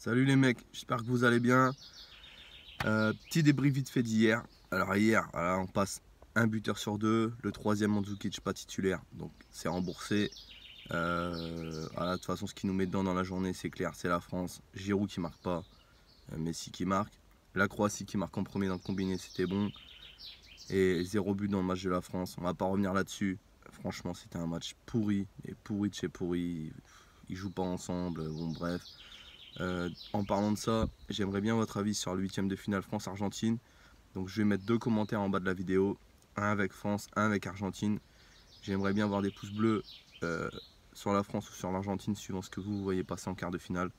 Salut les mecs, j'espère que vous allez bien. Petit débrief vite fait d'hier. Alors hier, voilà, on passe un buteur sur deux. Le troisième Mandzukic pas titulaire, donc c'est remboursé. Voilà, de toute façon, ce qui nous met dedans dans la journée, c'est clair, c'est la France. Giroud qui marque pas, Messi qui marque. La Croatie qui marque en premier dans le combiné, c'était bon. Et 0 but dans le match de la France. On va pas revenir là-dessus. Franchement, c'était un match pourri, et pourri de chez pourri. Ils jouent pas ensemble, bon bref. En parlant de ça, j'aimerais bien votre avis sur le 8e de finale France-Argentine. Donc je vais mettre deux commentaires en bas de la vidéo, un avec France, un avec Argentine. J'aimerais bien voir des pouces bleus sur la France ou sur l'Argentine, suivant ce que vous voyez passer en quart de finale.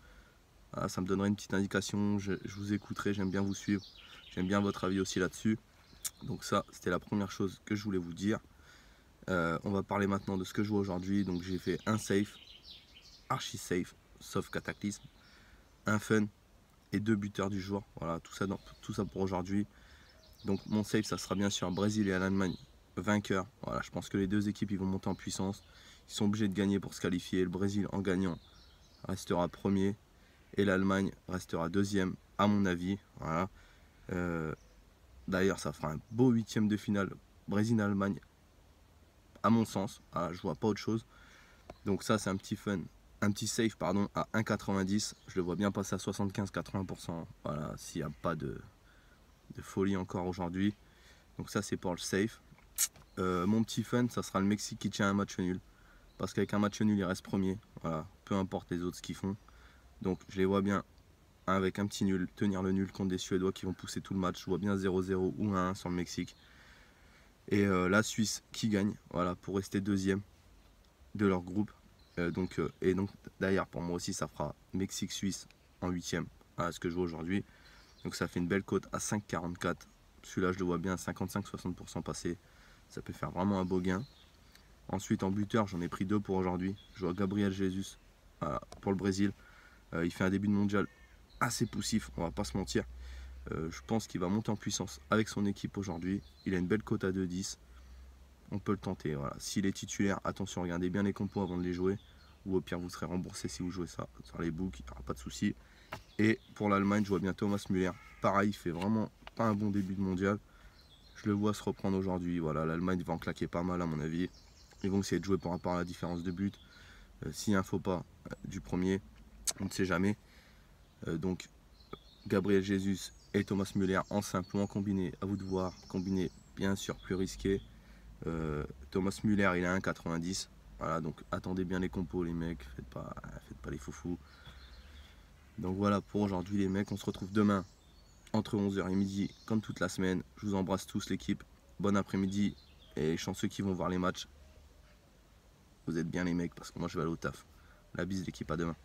Voilà, ça me donnerait une petite indication, je vous écouterai, j'aime bien vous suivre. J'aime bien votre avis aussi là-dessus. Donc ça, c'était la première chose que je voulais vous dire. On va parler maintenant de ce que je vois aujourd'hui. Donc j'ai fait un safe, archi safe, sauf cataclysme. Un fun et deux buteurs du jour. Voilà, tout ça pour aujourd'hui. Donc mon save, ça sera bien sûr Brésil et l'Allemagne vainqueurs. Voilà, je pense que les deux équipes ils vont monter en puissance. Ils sont obligés de gagner pour se qualifier. Le Brésil en gagnant restera premier et l'Allemagne restera deuxième à mon avis. Voilà. D'ailleurs, ça fera un beau 8e de finale Brésil-Allemagne à mon sens. Voilà, je vois pas autre chose. Donc ça, c'est un petit fun. Un petit safe pardon, à 1,90. Je le vois bien passer à 75-80%. Voilà, s'il n'y a pas de folie encore aujourd'hui. Donc ça, c'est pour le safe. Mon petit fun, ça sera le Mexique qui tient un match nul. Parce qu'avec un match nul, il reste premier. Voilà, peu importe les autres ce qu'ils font. Donc je les vois bien avec un petit nul, tenir le nul contre des Suédois qui vont pousser tout le match. Je vois bien 0-0 ou 1-1 sur le Mexique. Et la Suisse qui gagne, voilà, pour rester deuxième de leur groupe. Donc d'ailleurs pour moi aussi ça fera Mexique-Suisse en 8e, à ce que je vois aujourd'hui. Donc ça fait une belle cote à 5,44. Celui-là je le vois bien à 55-60% passé. Ça peut faire vraiment un beau gain. Ensuite en buteur j'en ai pris deux pour aujourd'hui. Je vois Gabriel Jesus pour le Brésil. Il fait un début de mondial assez poussif, on va pas se mentir. Je pense qu'il va monter en puissance avec son équipe aujourd'hui. Il a une belle cote à 2,10. On peut le tenter. Voilà. S'il est titulaire, attention, regardez bien les compos avant de les jouer. Ou au pire, vous serez remboursé si vous jouez ça sur les books, il n'y aura pas de souci. Et pour l'Allemagne, je vois bien Thomas Müller. Pareil, il fait vraiment pas un bon début de mondial. Je le vois se reprendre aujourd'hui. Voilà, l'Allemagne va en claquer pas mal à mon avis. Ils vont essayer de jouer par rapport à la différence de but. S'il y a un faux pas du premier, on ne sait jamais. Donc, Gabriel Jesus et Thomas Müller en simple ou en combiné. À vous de voir. Combiné, bien sûr, plus risqué. Thomas Müller il a 1,90. Voilà, donc attendez bien les compos les mecs, faites pas les foufous. Donc voilà pour aujourd'hui les mecs, on se retrouve demain entre 11h et midi comme toute la semaine. Je vous embrasse tous l'équipe, bon après-midi et chanceux qui vont voir les matchs. Vous êtes bien les mecs parce que moi je vais aller au taf. La bise l'équipe, à demain.